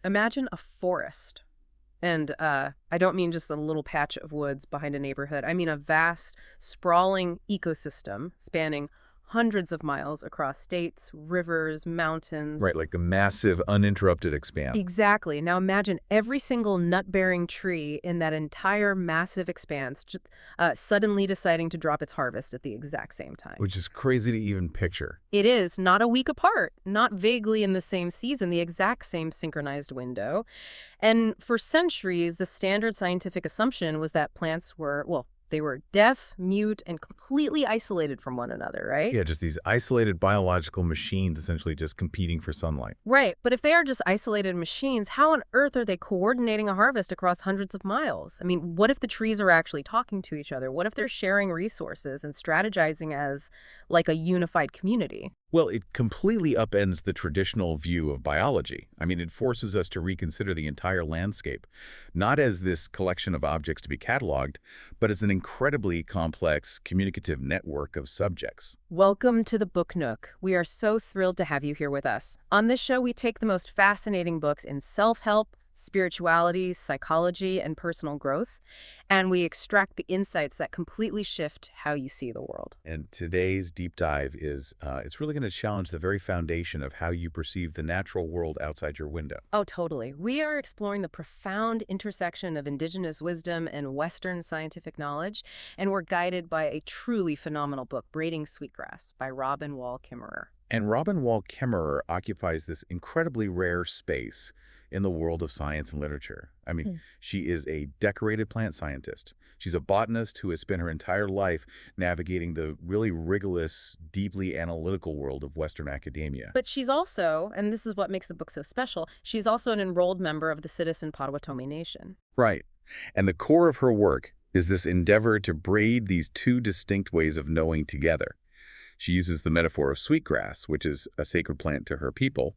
Imagine a forest. And I don't mean just a little patch of woods behind a neighborhood. I mean a vast, sprawling ecosystem spanning hundreds of miles across states, rivers, mountains. Right, like the massive, uninterrupted expanse. Exactly. Now imagine every single nut-bearing tree in that entire massive expanse suddenly deciding to drop its harvest at the exact same time. Which is crazy to even picture. It is not a week apart, not vaguely in the same season, the exact same synchronized window. And for centuries, the standard scientific assumption was that plants were, well, they were deaf, mute, and completely isolated from one another, right? Yeah, just these isolated biological machines essentially just competing for sunlight. Right, but if they are just isolated machines, how on earth are they coordinating a harvest across hundreds of miles? I mean, what if the trees are actually talking to each other? What if they're sharing resources and strategizing as like a unified community? Well, it completely upends the traditional view of biology. I mean, it forces us to reconsider the entire landscape, not as this collection of objects to be cataloged, but as an incredibly complex communicative network of subjects. Welcome to the Book Nook. We are so thrilled to have you here with us. On this show, we take the most fascinating books in self-help, spirituality, psychology, and personal growth, and we extract the insights that completely shift how you see the world. And today's deep dive is, it's really going to challenge the very foundation of how you perceive the natural world outside your window. Oh, totally. We are exploring the profound intersection of Indigenous wisdom and Western scientific knowledge, and we're guided by a truly phenomenal book, Braiding Sweetgrass, by Wall Kimmerer. And Wall Kimmerer occupies this incredibly rare space in the world of science and literature. I mean, she is a decorated plant scientist. She's a botanist who has spent her entire life navigating the really rigorous, deeply analytical world of Western academia. But she's also, and this is what makes the book so special, she's also an enrolled member of the citizen Potawatomi Nation. Right. And the core of her work is this endeavor to braid these two distinct ways of knowing together. She uses the metaphor of sweetgrass, which is a sacred plant to her people,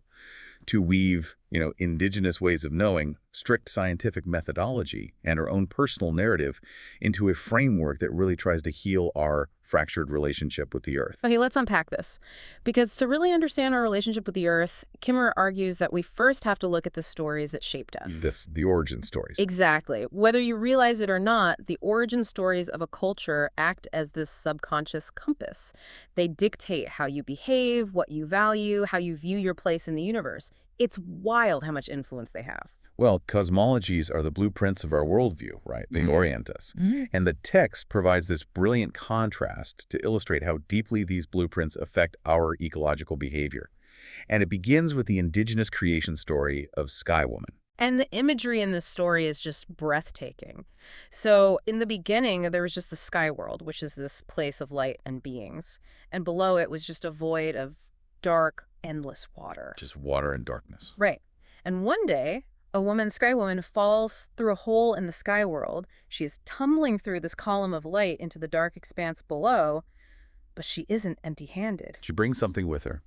to weave, indigenous ways of knowing, strict scientific methodology, and her own personal narrative into a framework that really tries to heal our fractured relationship with the earth. Okay, let's unpack this. Because to really understand our relationship with the earth, Kimmerer argues that we first have to look at the stories that shaped us. The origin stories. Exactly. Whether you realize it or not, the origin stories of a culture act as this subconscious compass. They dictate how you behave, what you value, how you view your place in the universe. It's wild how much influence they have. Well, cosmologies are the blueprints of our worldview, right? They orient us. And the text provides this brilliant contrast to illustrate how deeply these blueprints affect our ecological behavior. And it begins with the indigenous creation story of Sky Woman. And the imagery in this story is just breathtaking. So in the beginning, there was just the sky world, which is this place of light and beings. And below it was just a void of dark, endless water. Just water and darkness. Right. And one day, a woman, Sky Woman, falls through a hole in the sky world. She is tumbling through this column of light into the dark expanse below, but she isn't empty-handed. She brings something with her.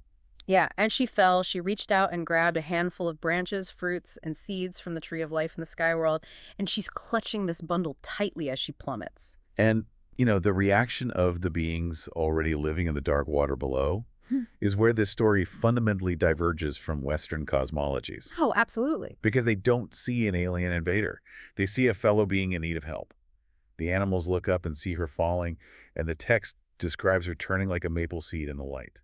Yeah, and she fell. She reached out and grabbed a handful of branches, fruits, and seeds from the tree of life in the sky world, and she's clutching this bundle tightly as she plummets. And, the reaction of the beings already living in the dark water below is where this story fundamentally diverges from Western cosmologies. Oh, absolutely. Because they don't see an alien invader. They see a fellow being in need of help. The animals look up and see her falling, and the text describes her turning like a maple seed in the light.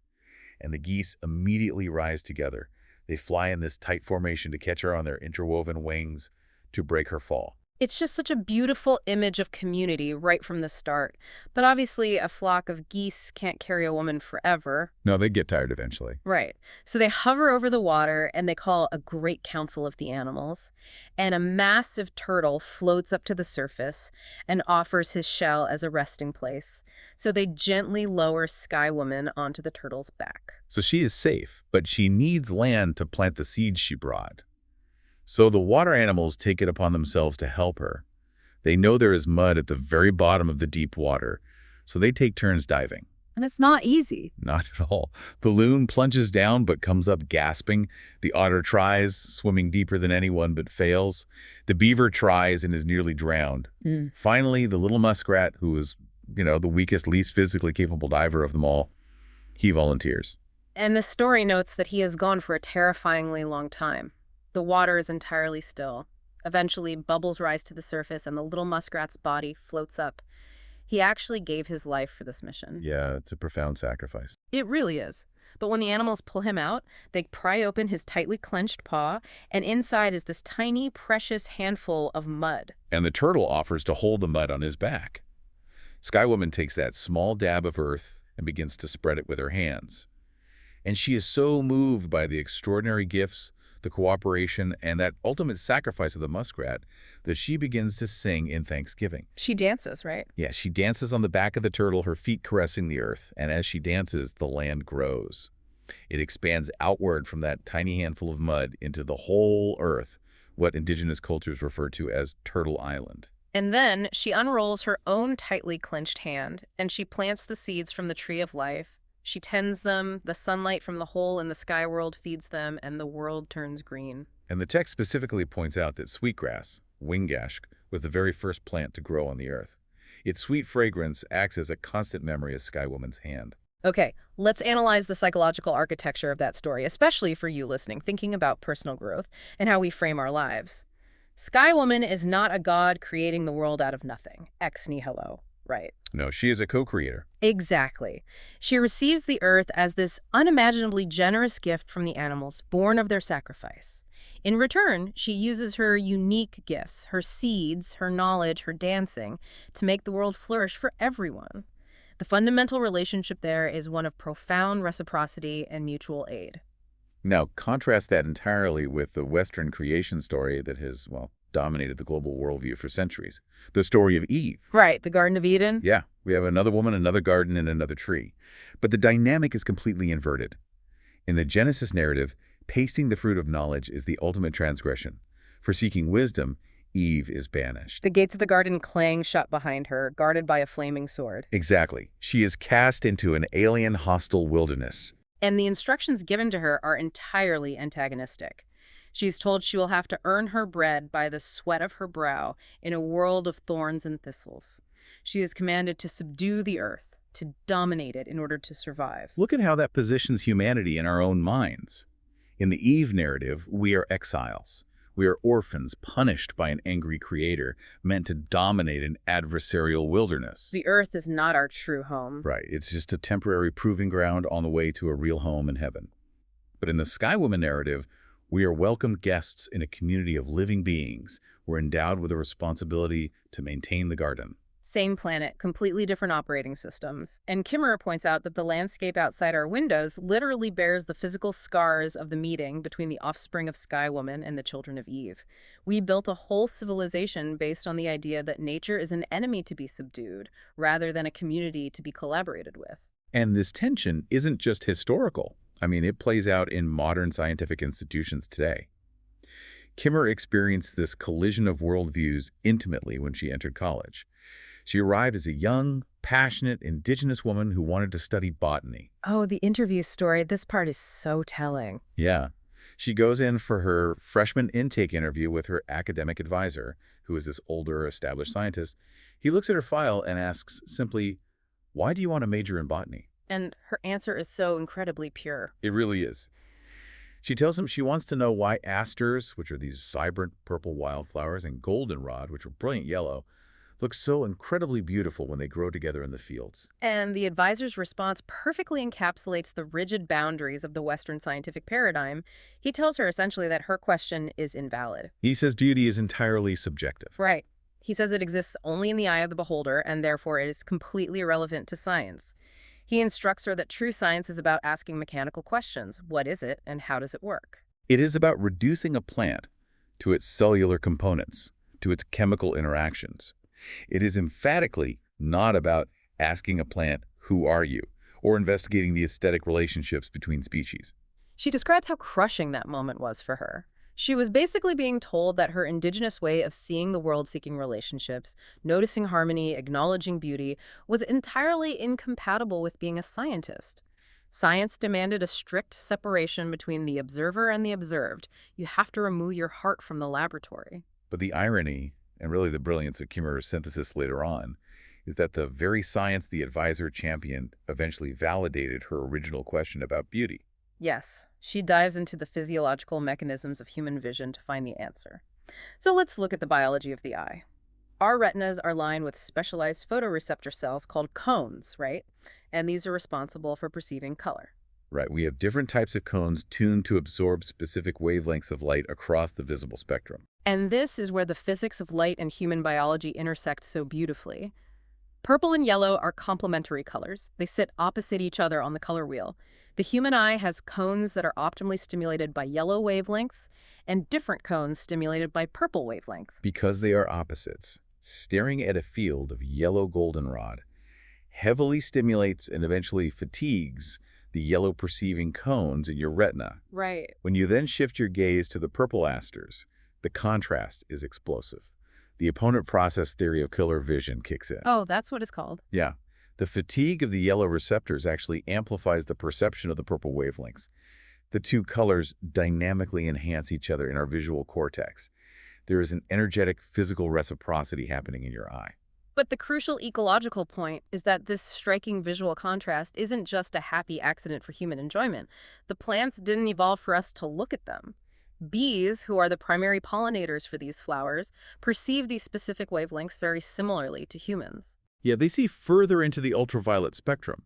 And the geese immediately rise together. They fly in this tight formation to catch her on their interwoven wings to break her fall. It's just such a beautiful image of community right from the start. But obviously, a flock of geese can't carry a woman forever. No, they get tired eventually. Right. So they hover over the water and they call a great council of the animals. And a massive turtle floats up to the surface and offers his shell as a resting place. So they gently lower Sky Woman onto the turtle's back. So she is safe, but she needs land to plant the seeds she brought. So the water animals take it upon themselves to help her. They know there is mud at the very bottom of the deep water, so they take turns diving. And it's not easy. Not at all. The loon plunges down but comes up gasping. The otter tries, swimming deeper than anyone, but fails. The beaver tries and is nearly drowned. Finally, the little muskrat, who is, the weakest, least physically capable diver of them all, he volunteers. And the story notes that he has gone for a terrifyingly long time. The water is entirely still. Eventually, bubbles rise to the surface and the little muskrat's body floats up. He actually gave his life for this mission. Yeah, it's a profound sacrifice. It really is. But when the animals pull him out, they pry open his tightly clenched paw, and inside is this tiny, precious handful of mud. And the turtle offers to hold the mud on his back. Sky Woman takes that small dab of earth and begins to spread it with her hands. And she is so moved by the extraordinary gifts, the cooperation, and that ultimate sacrifice of the muskrat that she begins to sing in thanksgiving. She dances, right? Yeah, she dances on the back of the turtle, her feet caressing the earth, and as she dances, the land grows. It expands outward from that tiny handful of mud into the whole earth, what indigenous cultures refer to as Turtle Island. And then she unrolls her own tightly clenched hand, and she plants the seeds from the tree of life. She tends them, the sunlight from the hole in the sky world feeds them, and the world turns green. And the text specifically points out that sweetgrass, wingash, was the very first plant to grow on the earth. Its sweet fragrance acts as a constant memory of Sky Woman's hand. Okay, let's analyze the psychological architecture of that story, especially for you listening, thinking about personal growth and how we frame our lives. Sky Woman is not a god creating the world out of nothing, ex nihilo, right? No, she is a co-creator. Exactly. She receives the earth as this unimaginably generous gift from the animals, born of their sacrifice. In return, she uses her unique gifts, her seeds, her knowledge, her dancing, to make the world flourish for everyone. The fundamental relationship there is one of profound reciprocity and mutual aid. Now, contrast that entirely with the Western creation story that has, well, dominated the global worldview for centuries. The story of Eve. Right, the Garden of Eden? Yeah, we have another woman, another garden, and another tree. But the dynamic is completely inverted. In the Genesis narrative, tasting the fruit of knowledge is the ultimate transgression. For seeking wisdom, Eve is banished. The gates of the garden clang shut behind her, guarded by a flaming sword. Exactly. She is cast into an alien, hostile wilderness. And the instructions given to her are entirely antagonistic. She's told she will have to earn her bread by the sweat of her brow in a world of thorns and thistles. She is commanded to subdue the earth, to dominate it in order to survive. Look at how that positions humanity in our own minds. In the Eve narrative, we are exiles. We are orphans punished by an angry creator, meant to dominate an adversarial wilderness. The earth is not our true home. Right, it's just a temporary proving ground on the way to a real home in heaven. But in the Sky Woman narrative, we are welcome guests in a community of living beings. We're endowed with a responsibility to maintain the garden. Same planet, completely different operating systems. And Kimmerer points out that the landscape outside our windows literally bears the physical scars of the meeting between the offspring of Sky Woman and the children of Eve. We built a whole civilization based on the idea that nature is an enemy to be subdued, rather than a community to be collaborated with. And this tension isn't just historical. I mean, it plays out in modern scientific institutions today. Kimmerer experienced this collision of worldviews intimately when she entered college. She arrived as a young, passionate, indigenous woman who wanted to study botany. Oh, the interview story. This part is so telling. Yeah. She goes in for her freshman intake interview with her academic advisor, who is this older, established scientist. He looks at her file and asks simply, "Why do you want to major in botany?" And her answer is so incredibly pure. It really is. She tells him she wants to know why asters, which are these vibrant purple wildflowers, and goldenrod, which are brilliant yellow, look so incredibly beautiful when they grow together in the fields. And the advisor's response perfectly encapsulates the rigid boundaries of the Western scientific paradigm. He tells her essentially that her question is invalid. He says beauty is entirely subjective. Right. He says it exists only in the eye of the beholder, and therefore it is completely irrelevant to science. He instructs her that true science is about asking mechanical questions. What is it, and how does it work? It is about reducing a plant to its cellular components, to its chemical interactions. It is emphatically not about asking a plant, "Who are you?" or investigating the aesthetic relationships between species. She describes how crushing that moment was for her. She was basically being told that her indigenous way of seeing the world, seeking relationships, noticing harmony, acknowledging beauty, was entirely incompatible with being a scientist. Science demanded a strict separation between the observer and the observed. You have to remove your heart from the laboratory. But the irony, and really the brilliance of Kimmerer's synthesis later on, is that the very science the advisor championed eventually validated her original question about beauty. Yes, she dives into the physiological mechanisms of human vision to find the answer. So let's look at the biology of the eye. Our retinas are lined with specialized photoreceptor cells called cones, right? And these are responsible for perceiving color. Right, we have different types of cones tuned to absorb specific wavelengths of light across the visible spectrum. And this is where the physics of light and human biology intersect so beautifully. Purple and yellow are complementary colors. They sit opposite each other on the color wheel. The human eye has cones that are optimally stimulated by yellow wavelengths and different cones stimulated by purple wavelengths. Because they are opposites, staring at a field of yellow goldenrod heavily stimulates and eventually fatigues the yellow perceiving cones in your retina. Right. When you then shift your gaze to the purple asters, the contrast is explosive. The opponent process theory of killer vision kicks in. Oh, that's what it's called. Yeah. The fatigue of the yellow receptors actually amplifies the perception of the purple wavelengths. The two colors dynamically enhance each other in our visual cortex. There is an energetic physical reciprocity happening in your eye. But the crucial ecological point is that this striking visual contrast isn't just a happy accident for human enjoyment. The plants didn't evolve for us to look at them. Bees, who are the primary pollinators for these flowers, perceive these specific wavelengths very similarly to humans. Yeah, they see further into the ultraviolet spectrum.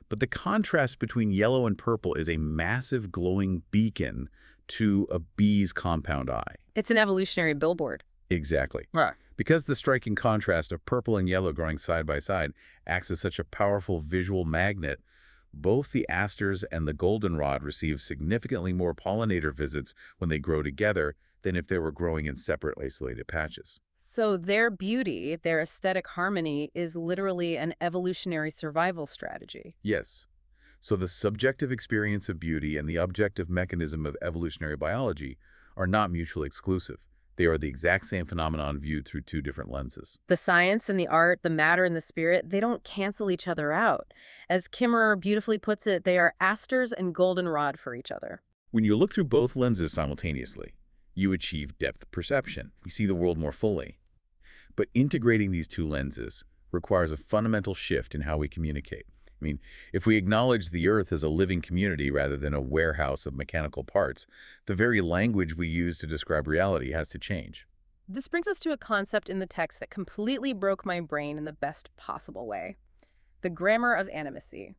But the contrast between yellow and purple is a massive glowing beacon to a bee's compound eye. It's an evolutionary billboard. Exactly. Right. Because the striking contrast of purple and yellow growing side by side acts as such a powerful visual magnet, both the asters and the goldenrod receive significantly more pollinator visits when they grow together than if they were growing in separate isolated patches. So their beauty, their aesthetic harmony, is literally an evolutionary survival strategy. Yes. So the subjective experience of beauty and the objective mechanism of evolutionary biology are not mutually exclusive. They are the exact same phenomenon viewed through two different lenses. The science and the art, the matter and the spirit, they don't cancel each other out. As Kimmerer beautifully puts it, they are asters and goldenrod for each other. When you look through both lenses simultaneously, you achieve depth perception. You see the world more fully. But integrating these two lenses requires a fundamental shift in how we communicate. I mean, if we acknowledge the Earth as a living community rather than a warehouse of mechanical parts, the very language we use to describe reality has to change. This brings us to a concept in the text that completely broke my brain in the best possible way. The grammar of animacy.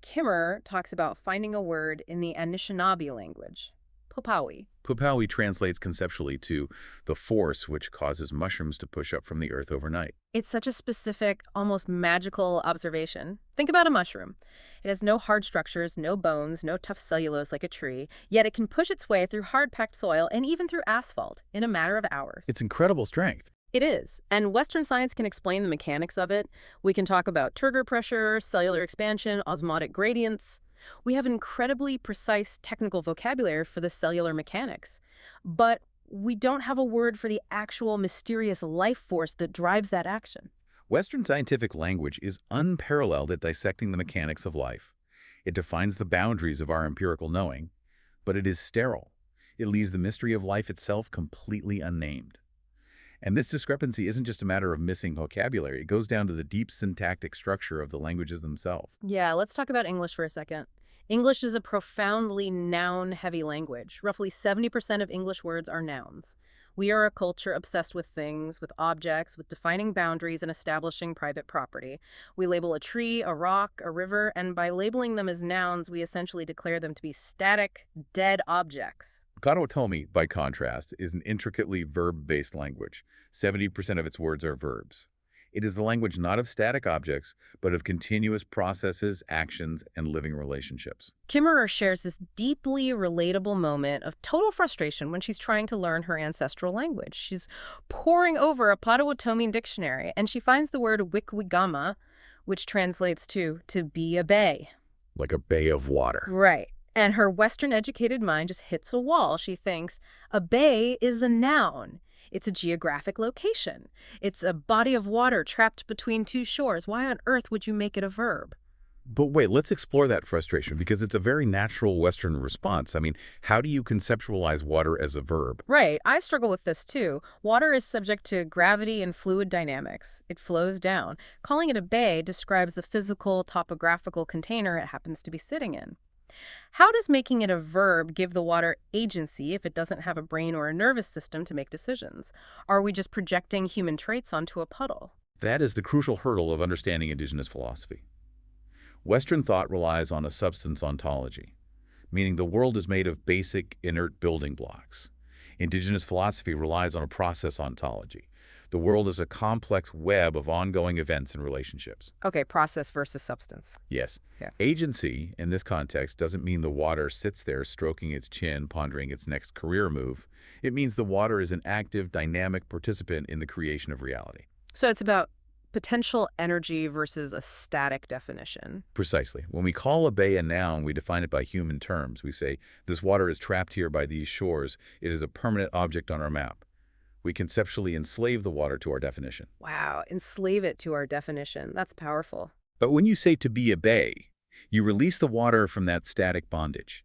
Kimmerer talks about finding a word in the Anishinaabe language, Popawi. Pupawi translates conceptually to the force which causes mushrooms to push up from the earth overnight. It's such a specific, almost magical observation. Think about a mushroom. It has no hard structures, no bones, no tough cellulose like a tree, yet it can push its way through hard-packed soil and even through asphalt in a matter of hours. It's incredible strength. It is, and Western science can explain the mechanics of it. We can talk about turgor pressure, cellular expansion, osmotic gradients. We have incredibly precise technical vocabulary for the cellular mechanics, but we don't have a word for the actual mysterious life force that drives that action. Western scientific language is unparalleled at dissecting the mechanics of life. It defines the boundaries of our empirical knowing, but it is sterile. It leaves the mystery of life itself completely unnamed. And this discrepancy isn't just a matter of missing vocabulary. It goes down to the deep syntactic structure of the languages themselves. Yeah, let's talk about English for a second. English is a profoundly noun-heavy language. Roughly 70% of English words are nouns. We are a culture obsessed with things, with objects, with defining boundaries and establishing private property. We label a tree, a rock, a river, and by labeling them as nouns, we essentially declare them to be static, dead objects. Potawatomi, by contrast, is an intricately verb-based language. 70% of its words are verbs. It is a language not of static objects, but of continuous processes, actions, and living relationships. Kimmerer shares this deeply relatable moment of total frustration when she's trying to learn her ancestral language. She's poring over a Potawatomi dictionary, and she finds the word wikwigama, which translates to be a bay. Like a bay of water. Right. And her Western-educated mind just hits a wall. She thinks, a bay is a noun. It's a geographic location. It's a body of water trapped between two shores. Why on earth would you make it a verb? But wait, let's explore that frustration because it's a very natural Western response. I mean, how do you conceptualize water as a verb? Right. I struggle with this too. Water is subject to gravity and fluid dynamics. It flows down. Calling it a bay describes the physical, topographical container it happens to be sitting in. How does making it a verb give the water agency if it doesn't have a brain or a nervous system to make decisions? Are we just projecting human traits onto a puddle? That is the crucial hurdle of understanding Indigenous philosophy. Western thought relies on a substance ontology, meaning the world is made of basic, inert building blocks. Indigenous philosophy relies on a process ontology. The world is a complex web of ongoing events and relationships. Okay, process versus substance. Yes, Yeah. agency in this context doesn't mean the water sits there stroking its chin, pondering its next career move. It means the water is an active, dynamic participant in the creation of reality. So it's about potential energy versus a static definition. Precisely. When we call a bay a noun, we define it by human terms. We say, this water is trapped here by these shores. It is a permanent object on our map. We conceptually enslave the water to our definition. Wow, enslave it to our definition. That's powerful. But when you say to be a bay, you release the water from that static bondage.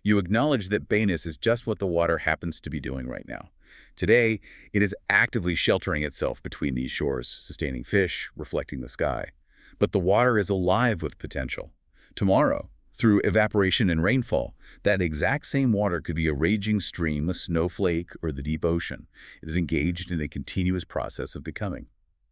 You acknowledge that bayness is just what the water happens to be doing right now. Today, it is actively sheltering itself between these shores, sustaining fish, reflecting the sky. But the water is alive with potential. Tomorrow, through evaporation and rainfall, that exact same water could be a raging stream, a snowflake, or the deep ocean. It is engaged in a continuous process of becoming.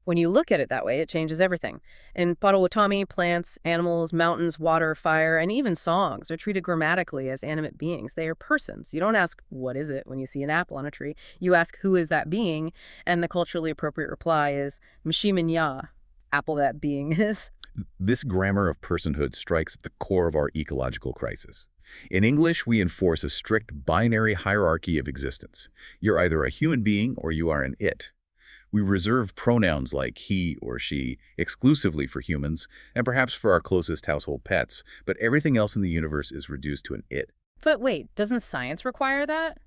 When you look at it that way, it changes everything. In Potawatomi, plants, animals, mountains, water, fire, and even songs are treated grammatically as animate beings. They are persons. You don't ask, what is it, when you see an apple on a tree. You ask, who is that being? And the culturally appropriate reply is, Mshimin apple that being is. This grammar of personhood strikes at the core of our ecological crisis. In English, we enforce a strict binary hierarchy of existence. You're either a human being or you are an it. We reserve pronouns like he or she exclusively for humans and perhaps for our closest household pets, but everything else in the universe is reduced to an it. But wait, doesn't science require that?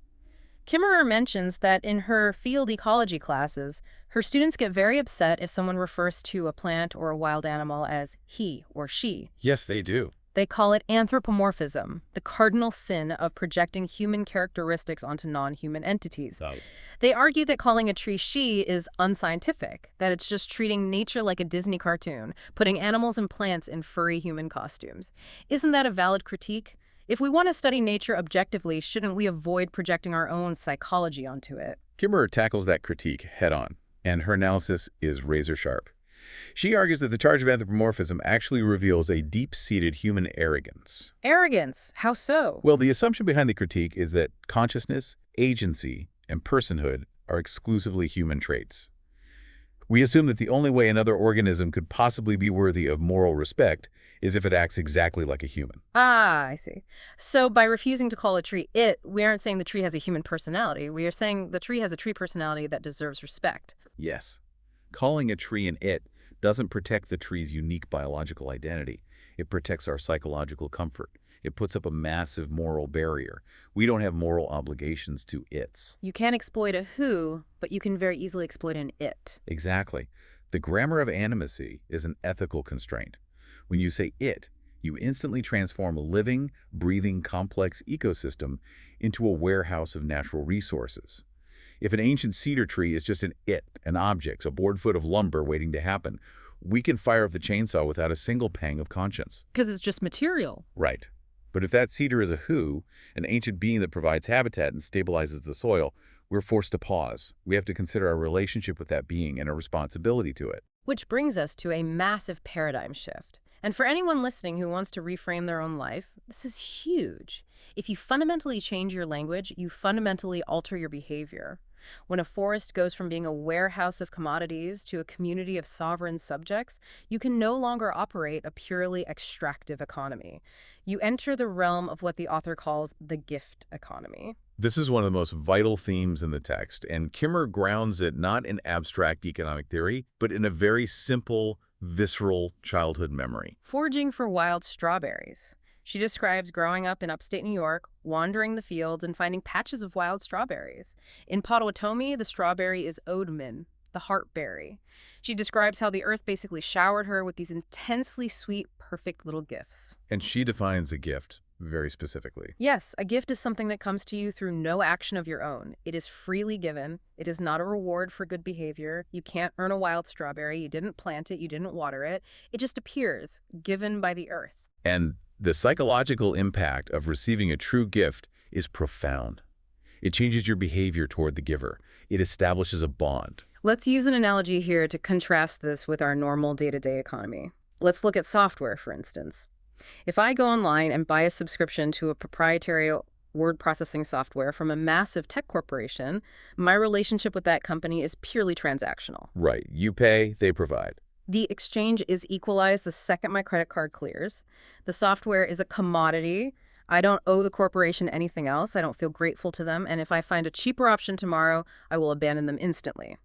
Kimmerer mentions that in her field ecology classes, her students get very upset if someone refers to a plant or a wild animal as he or she. Yes, they do. They call it anthropomorphism, the cardinal sin of projecting human characteristics onto non-human entities. They argue that calling a tree she is unscientific, that it's just treating nature like a Disney cartoon, putting animals and plants in furry human costumes. Isn't that a valid critique? If we want to study nature objectively, shouldn't we avoid projecting our own psychology onto it? Kimmerer tackles that critique head-on, and her analysis is razor-sharp. She argues that the charge of anthropomorphism actually reveals a deep-seated human arrogance. Arrogance? How so? Well, the assumption behind the critique is that consciousness, agency, and personhood are exclusively human traits. We assume that the only way another organism could possibly be worthy of moral respect is if it acts exactly like a human. Ah, I see. So by refusing to call a tree it, we aren't saying the tree has a human personality. We are saying the tree has a tree personality that deserves respect. Yes. Calling a tree an it doesn't protect the tree's unique biological identity. It protects our psychological comfort. It puts up a massive moral barrier. We don't have moral obligations to its. You can't exploit a who, but you can very easily exploit an it. Exactly. The grammar of animacy is an ethical constraint. When you say it, you instantly transform a living, breathing, complex ecosystem into a warehouse of natural resources. If an ancient cedar tree is just an it, an object, a board foot of lumber waiting to happen, we can fire up the chainsaw without a single pang of conscience. Because it's just material. Right. But if that cedar is a who, an ancient being that provides habitat and stabilizes the soil, we're forced to pause. We have to consider our relationship with that being and our responsibility to it. Which brings us to a massive paradigm shift. And for anyone listening who wants to reframe their own life, this is huge. If you fundamentally change your language, you fundamentally alter your behavior. When a forest goes from being a warehouse of commodities to a community of sovereign subjects, you can no longer operate a purely extractive economy. You enter the realm of what the author calls the gift economy. This is one of the most vital themes in the text, and Kimmerer grounds it not in abstract economic theory, but in a very simple, visceral childhood memory. Foraging for wild strawberries. She describes growing up in upstate New York, wandering the fields and finding patches of wild strawberries. In Potawatomi, the strawberry is odmin, the heartberry. She describes how the earth basically showered her with these intensely sweet, perfect little gifts. And she defines a gift very specifically. Yes, a gift is something that comes to you through no action of your own. It is freely given. It is not a reward for good behavior. You can't earn a wild strawberry. You didn't plant it. You didn't water it. It just appears, given by the earth. And The psychological impact of receiving a true gift is profound. It changes your behavior toward the giver. It establishes a bond. Let's use an analogy here to contrast this with our normal day-to-day economy. Let's look at software, for instance. If I go online and buy a subscription to a proprietary word processing software from a massive tech corporation, my relationship with that company is purely transactional. Right. You pay, they provide. The exchange is equalized the second my credit card clears. The software is a commodity. I don't owe the corporation anything else. I don't feel grateful to them. And if I find a cheaper option tomorrow, I will abandon them instantly.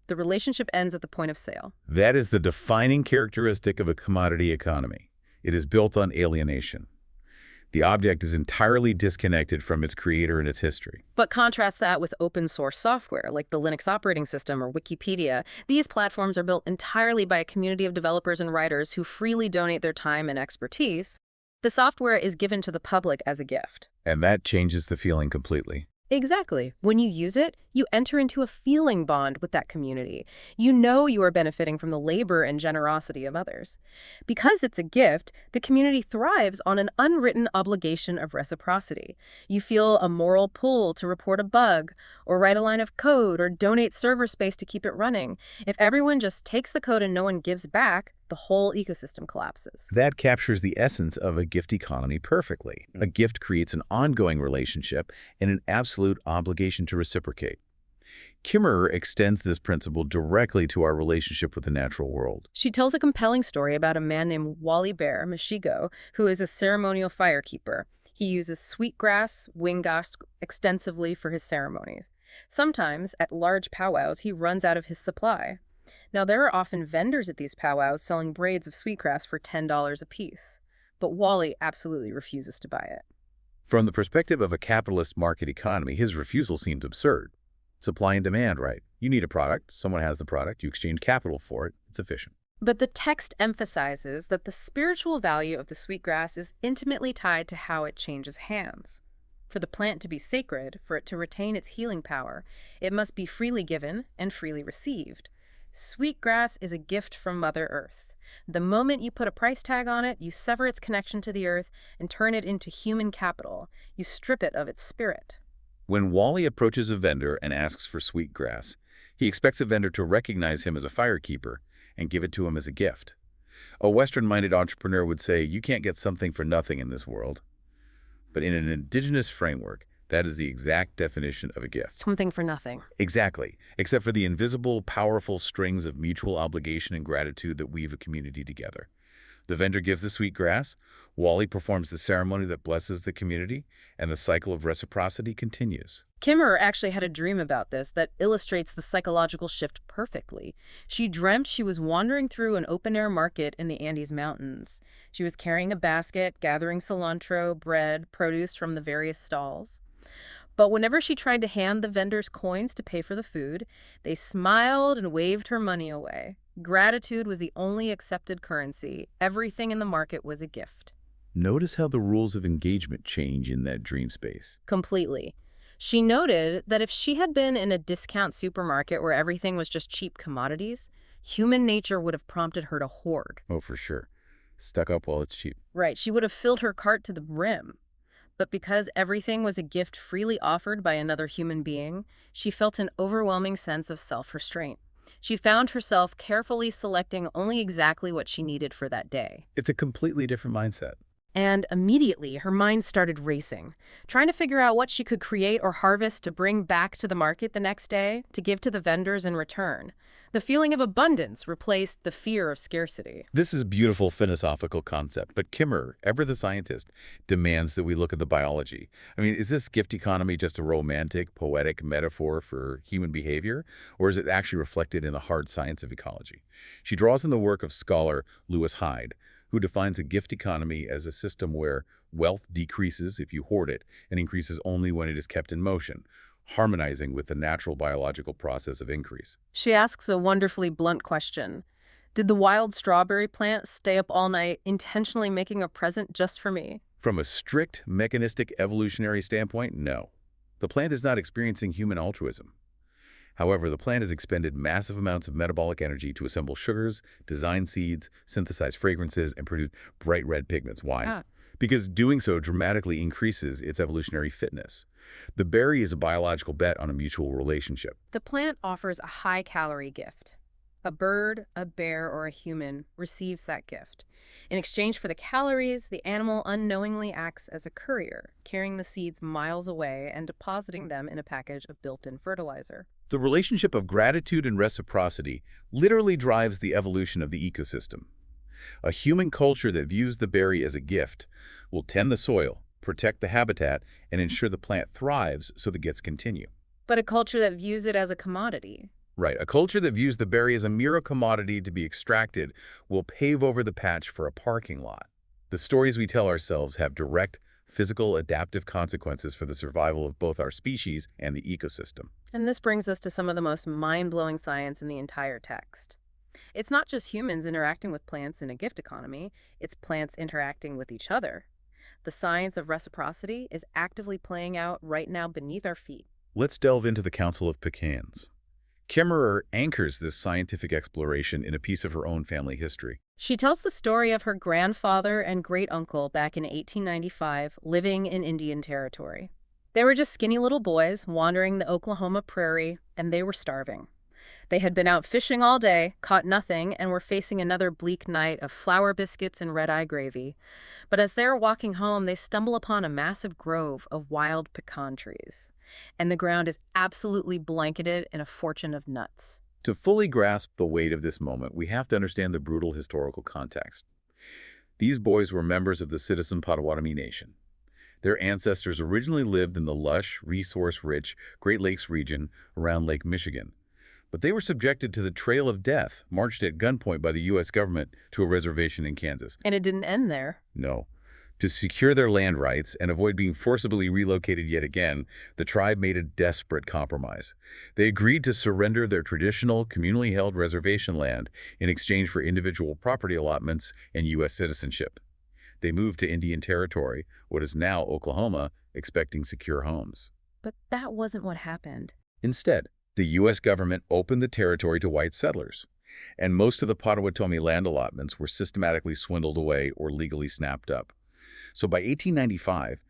The relationship ends at the point of sale. That is the defining characteristic of a commodity economy. It is built on alienation. The object is entirely disconnected from its creator and its history. But contrast that with open source software, like the Linux operating system or Wikipedia. These platforms are built entirely by a community of developers and writers who freely donate their time and expertise. The software is given to the public as a gift. And that changes the feeling completely. Exactly. When you use it, you enter into a feeling bond with that community. You know you are benefiting from the labor and generosity of others. Because it's a gift, the community thrives on an unwritten obligation of reciprocity. You feel a moral pull to report a bug, or write a line of code, or donate server space to keep it running. If everyone just takes the code and no one gives back, the whole ecosystem collapses. That captures the essence of a gift economy perfectly. A gift creates an ongoing relationship and an absolute obligation to reciprocate. Kimmerer extends this principle directly to our relationship with the natural world. She tells a compelling story about a man named Wally Bear Mashigo, who is a ceremonial firekeeper. He uses sweetgrass, wingask extensively for his ceremonies. Sometimes, at large powwows, he runs out of his supply. Now, there are often vendors at these powwows selling braids of sweetgrass for $10 a piece, but Wally absolutely refuses to buy it. From the perspective of a capitalist market economy, his refusal seems absurd. Supply and demand, right? You need a product, someone has the product, you exchange capital for it, it's efficient. But the text emphasizes that the spiritual value of the sweetgrass is intimately tied to how it changes hands. For the plant to be sacred, for it to retain its healing power, it must be freely given and freely received. Sweetgrass is a gift from Mother Earth. The moment you put a price tag on it, you sever its connection to the earth and turn it into human capital. You strip it of its spirit. When Wally approaches a vendor and asks for sweetgrass, he expects the vendor to recognize him as a firekeeper and give it to him as a gift. A Western-minded entrepreneur would say, you can't get something for nothing in this world. But in an indigenous framework, that is the exact definition of a gift. Something for nothing. Exactly, except for the invisible, powerful strings of mutual obligation and gratitude that weave a community together. The vendor gives the sweetgrass, Wally performs the ceremony that blesses the community, and the cycle of reciprocity continues. Kimmerer actually had a dream about this that illustrates the psychological shift perfectly. She dreamt she was wandering through an open-air market in the Andes Mountains. She was carrying a basket, gathering cilantro, bread, produce from the various stalls. But whenever she tried to hand the vendors coins to pay for the food, they smiled and waved her money away. Gratitude was the only accepted currency. Everything in the market was a gift. Notice how the rules of engagement change in that dream space. Completely. She noted that if she had been in a discount supermarket where everything was just cheap commodities, human nature would have prompted her to hoard. Oh, for sure. Stuck up while it's cheap. Right, she would have filled her cart to the brim. But because everything was a gift freely offered by another human being, she felt an overwhelming sense of self-restraint. She found herself carefully selecting only exactly what she needed for that day. It's a completely different mindset. And immediately, her mind started racing, trying to figure out what she could create or harvest to bring back to the market the next day, to give to the vendors in return. The feeling of abundance replaced the fear of scarcity. This is a beautiful philosophical concept, but Kimmerer, ever the scientist, demands that we look at the biology. I mean, is this gift economy just a romantic, poetic metaphor for human behavior, or is it actually reflected in the hard science of ecology? She draws in the work of scholar Lewis Hyde, who defines a gift economy as a system where wealth decreases if you hoard it and increases only when it is kept in motion, harmonizing with the natural biological process of increase. She asks a wonderfully blunt question. Did the wild strawberry plant stay up all night intentionally making a present just for me? From a strict mechanistic evolutionary standpoint, no. The plant is not experiencing human altruism. However, the plant has expended massive amounts of metabolic energy to assemble sugars, design seeds, synthesize fragrances, and produce bright red pigments. Why? because doing so dramatically increases its evolutionary fitness. The berry is a biological bet on a mutual relationship. The plant offers a high-calorie gift. A bird, a bear, or a human receives that gift. In exchange for the calories, the animal unknowingly acts as a courier, carrying the seeds miles away and depositing them in a package of built-in fertilizer. The relationship of gratitude and reciprocity literally drives the evolution of the ecosystem. A human culture that views the berry as a gift will tend the soil, protect the habitat, and ensure the plant thrives so the gifts continue. But a culture that views it as a commodity. Right, a culture that views the berry as a mere commodity to be extracted will pave over the patch for a parking lot. The stories we tell ourselves have direct, physical, adaptive consequences for the survival of both our species and the ecosystem. And this brings us to some of the most mind-blowing science in the entire text. It's not just humans interacting with plants in a gift economy, it's plants interacting with each other. The science of reciprocity is actively playing out right now beneath our feet. Let's delve into the Council of Pecans. Kimmerer anchors this scientific exploration in a piece of her own family history. She tells the story of her grandfather and great-uncle back in 1895 living in Indian Territory. They were just skinny little boys wandering the Oklahoma prairie, and they were starving. They had been out fishing all day, caught nothing, and were facing another bleak night of flour biscuits and red-eye gravy. But as they were walking home, they stumble upon a massive grove of wild pecan trees. And the ground is absolutely blanketed in a fortune of nuts. To fully grasp the weight of this moment, we have to understand the brutal historical context. These boys were members of the citizen Potawatomi Nation. Their ancestors originally lived in the lush, resource-rich Great Lakes region around Lake Michigan. But they were subjected to the Trail of Death, marched at gunpoint by the U.S. government to a reservation in Kansas. And it didn't end there. No. To secure their land rights and avoid being forcibly relocated yet again, the tribe made a desperate compromise. They agreed to surrender their traditional, communally held reservation land in exchange for individual property allotments and U.S. citizenship. They moved to Indian Territory, what is now Oklahoma, expecting secure homes. But that wasn't what happened. Instead, the U.S. government opened the territory to white settlers, and most of the Potawatomi land allotments were systematically swindled away or legally snapped up. So by 1895,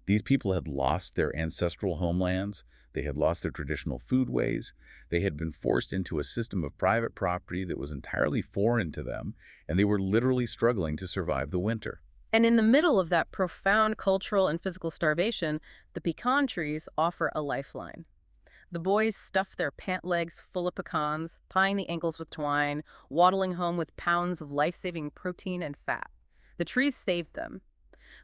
these people had lost their ancestral homelands, they had lost their traditional foodways, they had been forced into a system of private property that was entirely foreign to them, and they were literally struggling to survive the winter. And in the middle of that profound cultural and physical starvation, the pecan trees offer a lifeline. The boys stuff their pant legs full of pecans, tying the ankles with twine, waddling home with pounds of life-saving protein and fat. The trees saved them.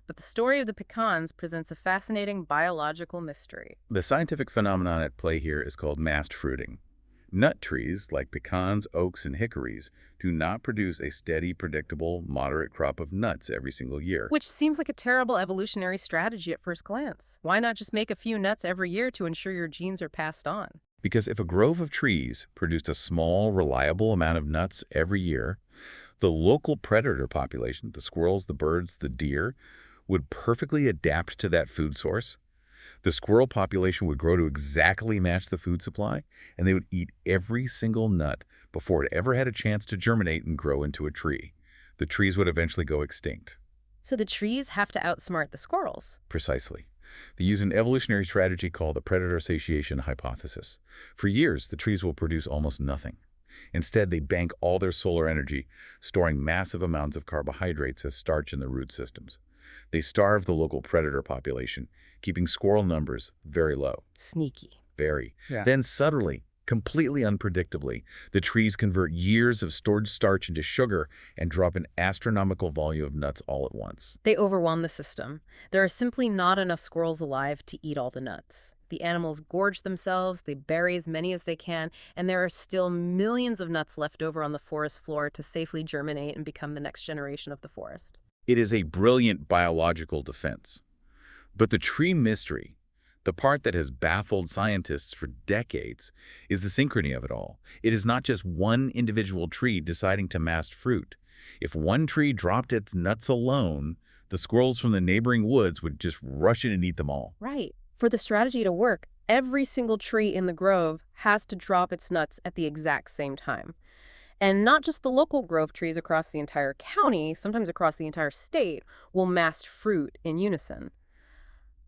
But the story of the pecans presents a fascinating biological mystery. The scientific phenomenon at play here is called massed fruiting. Nut trees, like pecans, oaks, and hickories, do not produce a steady, predictable, moderate crop of nuts every single year. Which seems like a terrible evolutionary strategy at first glance. Why not just make a few nuts every year to ensure your genes are passed on? Because if a grove of trees produced a small, reliable amount of nuts every year, the local predator population, the squirrels, the birds, the deer, would perfectly adapt to that food source. The squirrel population would grow to exactly match the food supply, and they would eat every single nut before it ever had a chance to germinate and grow into a tree. The trees would eventually go extinct. So the trees have to outsmart the squirrels. Precisely. They use an evolutionary strategy called the predator satiation hypothesis. For years, the trees will produce almost nothing. Instead, they bank all their solar energy, storing massive amounts of carbohydrates as starch in their root systems. They starve the local predator population, keeping squirrel numbers very low. Sneaky. Very. Yeah. Then suddenly, completely unpredictably, the trees convert years of stored starch into sugar and drop an astronomical volume of nuts all at once. They overwhelm the system. There are simply not enough squirrels alive to eat all the nuts. The animals gorge themselves, they bury as many as they can, and there are still millions of nuts left over on the forest floor to safely germinate and become the next generation of the forest. It is a brilliant biological defense. But the tree mystery, the part that has baffled scientists for decades, is the synchrony of it all. It is not just one individual tree deciding to mass fruit. If one tree dropped its nuts alone, the squirrels from the neighboring woods would just rush in and eat them all. Right. For the strategy to work, every single tree in the grove has to drop its nuts at the exact same time. And not just the local grove trees across the entire county, sometimes across the entire state, will mass fruit in unison.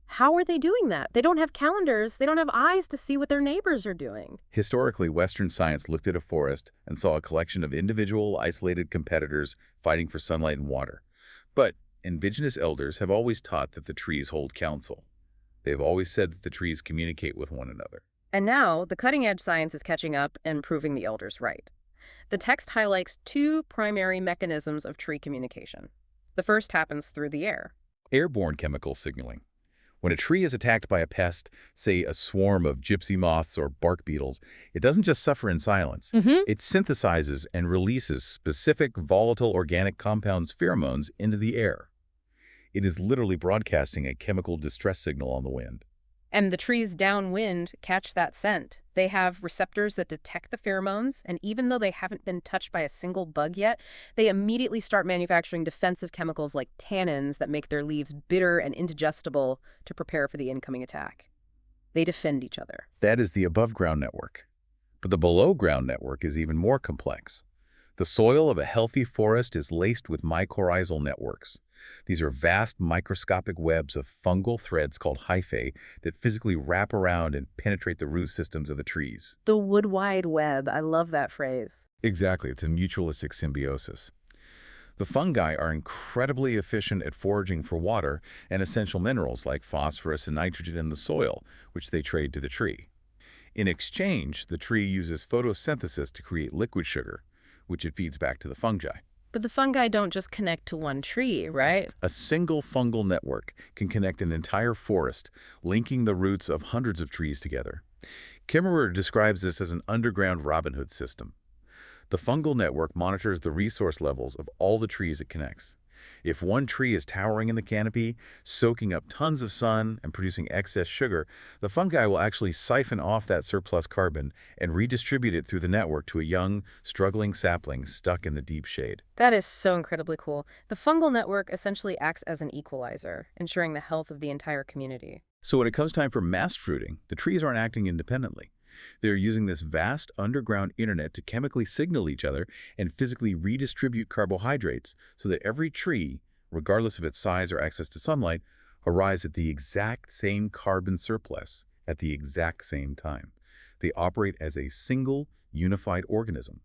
How are they doing that? They don't have calendars. They don't have eyes to see what their neighbors are doing. Historically, Western science looked at a forest and saw a collection of individual, isolated competitors fighting for sunlight and water. But indigenous elders have always taught that the trees hold counsel. They have always said that the trees communicate with one another. And now, the cutting-edge science is catching up and proving the elders right. The text highlights two primary mechanisms of tree communication. The first happens through the air. Airborne chemical signaling. When a tree is attacked by a pest, say a swarm of gypsy moths or bark beetles, it doesn't just suffer in silence. It synthesizes and releases specific volatile organic compounds, pheromones, into the air. It is literally broadcasting a chemical distress signal on the wind. And the trees downwind catch that scent. They have receptors that detect the pheromones, and even though they haven't been touched by a single bug yet, they immediately start manufacturing defensive chemicals like tannins that make their leaves bitter and indigestible to prepare for the incoming attack. They defend each other. That is the above-ground network. But the below-ground network is even more complex. The soil of a healthy forest is laced with mycorrhizal networks. These are vast microscopic webs of fungal threads called hyphae that physically wrap around and penetrate the root systems of the trees. The wood wide web. I love that phrase. Exactly, it's a mutualistic symbiosis. The fungi are incredibly efficient at foraging for water and essential minerals like phosphorus and nitrogen in the soil, which they trade to the tree. In exchange, the tree uses photosynthesis to create liquid sugar, which it feeds back to the fungi. But the fungi don't just connect to one tree, right? A single fungal network can connect an entire forest, linking the roots of hundreds of trees together. Kimmerer describes this as an underground Robin Hood system. The fungal network monitors the resource levels of all the trees it connects. If one tree is towering in the canopy, soaking up tons of sun and producing excess sugar, the fungi will actually siphon off that surplus carbon and redistribute it through the network to a young, struggling sapling stuck in the deep shade. That is so incredibly cool. The fungal network essentially acts as an equalizer, ensuring the health of the entire community. So when it comes time for mass fruiting, the trees aren't acting independently. They're using this vast underground internet to chemically signal each other and physically redistribute carbohydrates so that every tree, regardless of its size or access to sunlight, arrives at the exact same carbon surplus at the exact same time. They operate as a single, unified organism.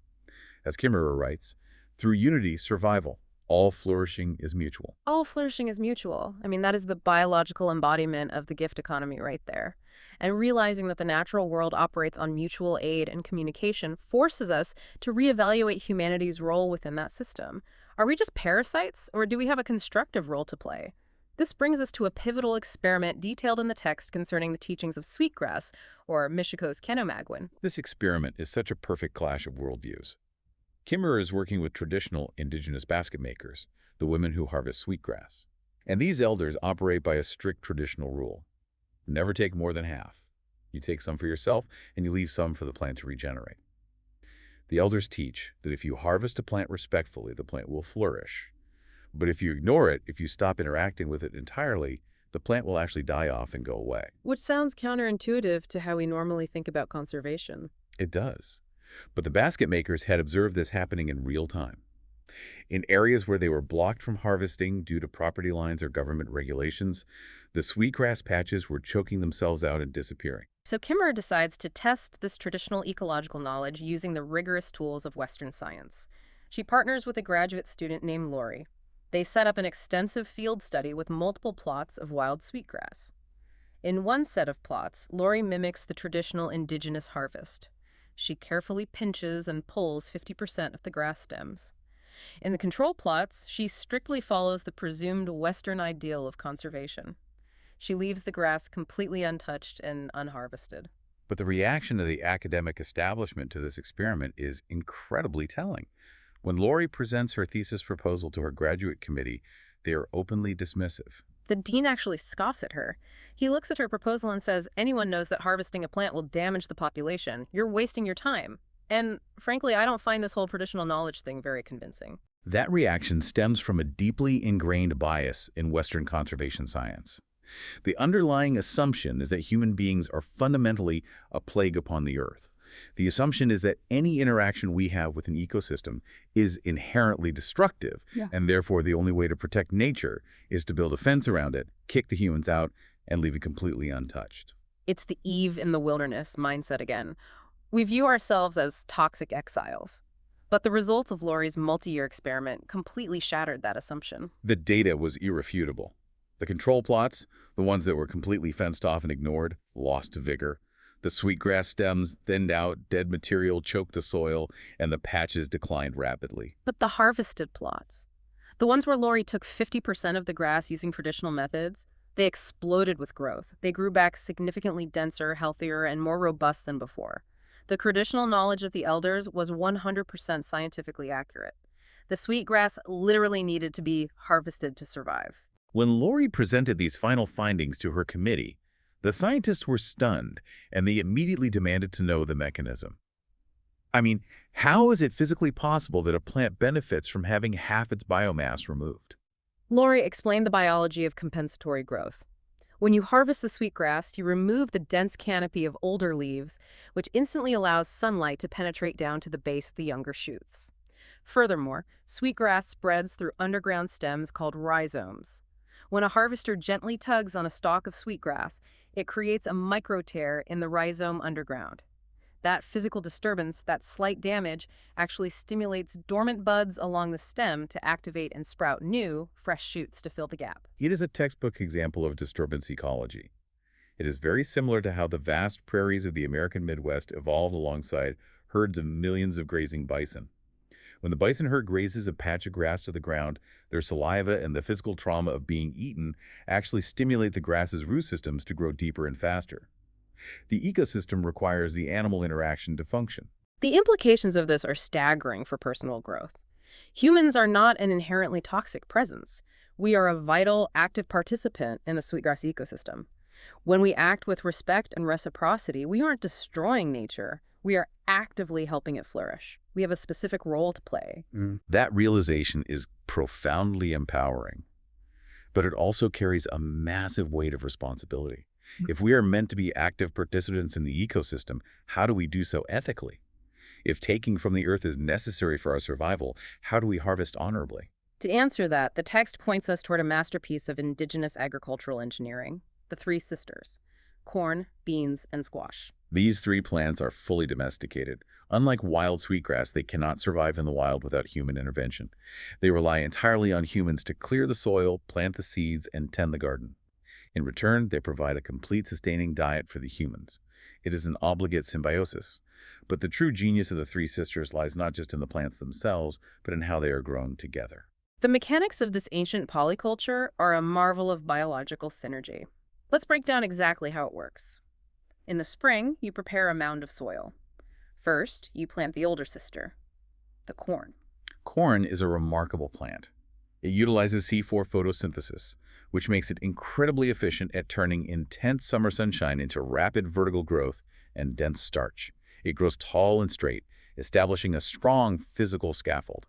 As Kimmerer writes, through unity, survival, all flourishing is mutual. All flourishing is mutual. I mean, that is the biological embodiment of the gift economy right there. And realizing that the natural world operates on mutual aid and communication forces us to reevaluate humanity's role within that system. Are we just parasites, or do we have a constructive role to play? This brings us to a pivotal experiment detailed in the text concerning the teachings of Sweetgrass, or Michiko's Kenomagwin. This experiment is such a perfect clash of worldviews. Kimmerer is working with traditional indigenous basket makers, the women who harvest sweetgrass. And these elders operate by a strict traditional rule. Never take more than half. You take some for yourself, and you leave some for the plant to regenerate. The elders teach that if you harvest a plant respectfully, the plant will flourish. But if you ignore it, if you stop interacting with it entirely, the plant will actually die off and go away. Which sounds counterintuitive to how we normally think about conservation. It does. But the basket makers had observed this happening in real time. In areas where they were blocked from harvesting due to property lines or government regulations, the sweetgrass patches were choking themselves out and disappearing. So Kimmerer decides to test this traditional ecological knowledge using the rigorous tools of Western science. She partners with a graduate student named Lori. They set up an extensive field study with multiple plots of wild sweetgrass. In one set of plots, Lori mimics the traditional indigenous harvest. She carefully pinches and pulls 50% of the grass stems. In the control plots, she strictly follows the presumed Western ideal of conservation. She leaves the grass completely untouched and unharvested. But the reaction of the academic establishment to this experiment is incredibly telling. When Lori presents her thesis proposal to her graduate committee, they are openly dismissive. The dean actually scoffs at her. He looks at her proposal and says, anyone knows that harvesting a plant will damage the population. You're wasting your time. And frankly, I don't find this whole traditional knowledge thing very convincing. That reaction stems from a deeply ingrained bias in Western conservation science. The underlying assumption is that human beings are fundamentally a plague upon the earth, The assumption is that any interaction we have with an ecosystem is inherently destructive, Yeah. and therefore the only way to protect nature is to build a fence around it, kick the humans out, and leave it completely untouched. It's the Eve in the wilderness mindset again. We view ourselves as toxic exiles. But the results of Laurie's multi-year experiment completely shattered that assumption. The data was irrefutable. The control plots, the ones that were completely fenced off and ignored, lost vigor. The sweetgrass stems thinned out, dead material choked the soil, and the patches declined rapidly. But the harvested plots, the ones where Laurie took 50% of the grass using traditional methods, they exploded with growth. They grew back significantly denser, healthier, and more robust than before. The traditional knowledge of the elders was 100% scientifically accurate. The sweetgrass literally needed to be harvested to survive. When Lori presented these final findings to her committee, the scientists were stunned, and they immediately demanded to know the mechanism. I mean, how is it physically possible that a plant benefits from having half its biomass removed? Laurie explained the biology of compensatory growth. When you harvest the sweetgrass, you remove the dense canopy of older leaves, which instantly allows sunlight to penetrate down to the base of the younger shoots. Furthermore, sweetgrass spreads through underground stems called rhizomes. When a harvester gently tugs on a stalk of sweetgrass, it creates a micro-tear in the rhizome underground. That physical disturbance, that slight damage, actually stimulates dormant buds along the stem to activate and sprout new, fresh shoots to fill the gap. It is a textbook example of disturbance ecology. It is very similar to how the vast prairies of the American Midwest evolved alongside herds of millions of grazing bison. When the bison herd grazes a patch of grass to the ground, their saliva and the physical trauma of being eaten actually stimulate the grass's root systems to grow deeper and faster. The ecosystem requires the animal interaction to function. The implications of this are staggering for personal growth. Humans are not an inherently toxic presence. We are a vital, active participant in the sweetgrass ecosystem. When we act with respect and reciprocity, we aren't destroying nature. We are actively helping it flourish. We have a specific role to play. That realization is profoundly empowering, but it also carries a massive weight of responsibility. If we are meant to be active participants in the ecosystem, how do we do so ethically? If taking from the earth is necessary for our survival, how do we harvest honorably? To answer that, the text points us toward a masterpiece of indigenous agricultural engineering, the three sisters: corn, beans, and squash. These three plants are fully domesticated. Unlike wild sweetgrass, they cannot survive in the wild without human intervention. They rely entirely on humans to clear the soil, plant the seeds, and tend the garden. In return, they provide a complete sustaining diet for the humans. It is an obligate symbiosis. But the true genius of the three sisters lies not just in the plants themselves, but in how they are grown together. The mechanics of this ancient polyculture are a marvel of biological synergy. Let's break down exactly how it works. In the spring, you prepare a mound of soil. First, you plant the older sister, the corn. Corn is a remarkable plant. It utilizes C4 photosynthesis, which makes it incredibly efficient at turning intense summer sunshine into rapid vertical growth and dense starch. It grows tall and straight, establishing a strong physical scaffold.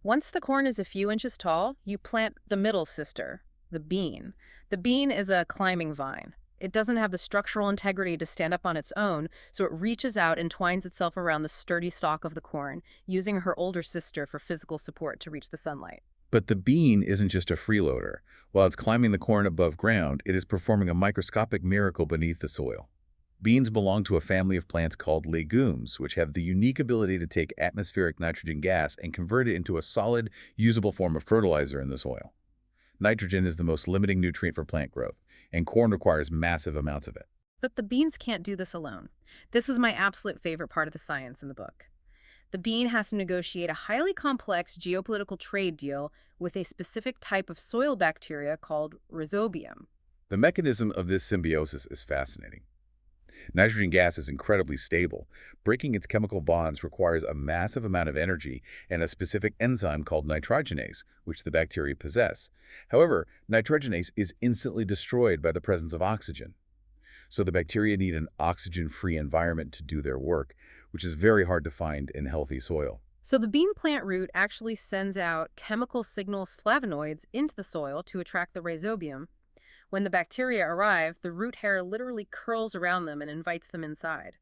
Once the corn is a few inches tall, you plant the middle sister, the bean. The bean is a climbing vine. It doesn't have the structural integrity to stand up on its own, so it reaches out and twines itself around the sturdy stalk of the corn, using her older sister for physical support to reach the sunlight. But the bean isn't just a freeloader. While it's climbing the corn above ground, it is performing a microscopic miracle beneath the soil. Beans belong to a family of plants called legumes, which have the unique ability to take atmospheric nitrogen gas and convert it into a solid, usable form of fertilizer in the soil. Nitrogen is the most limiting nutrient for plant growth, and corn requires massive amounts of it. But the beans can't do this alone. This is my absolute favorite part of the science in the book. The bean has to negotiate a highly complex geopolitical trade deal with a specific type of soil bacteria called rhizobium. The mechanism of this symbiosis is fascinating. Nitrogen gas is incredibly stable. Breaking its chemical bonds requires a massive amount of energy and a specific enzyme called nitrogenase, which the bacteria possess. However, nitrogenase is instantly destroyed by the presence of oxygen. So the bacteria need an oxygen-free environment to do their work, which is very hard to find in healthy soil. So the bean plant root actually sends out chemical signals, flavonoids, into the soil to attract the rhizobium. When the bacteria arrive, the root hair literally curls around them and invites them inside.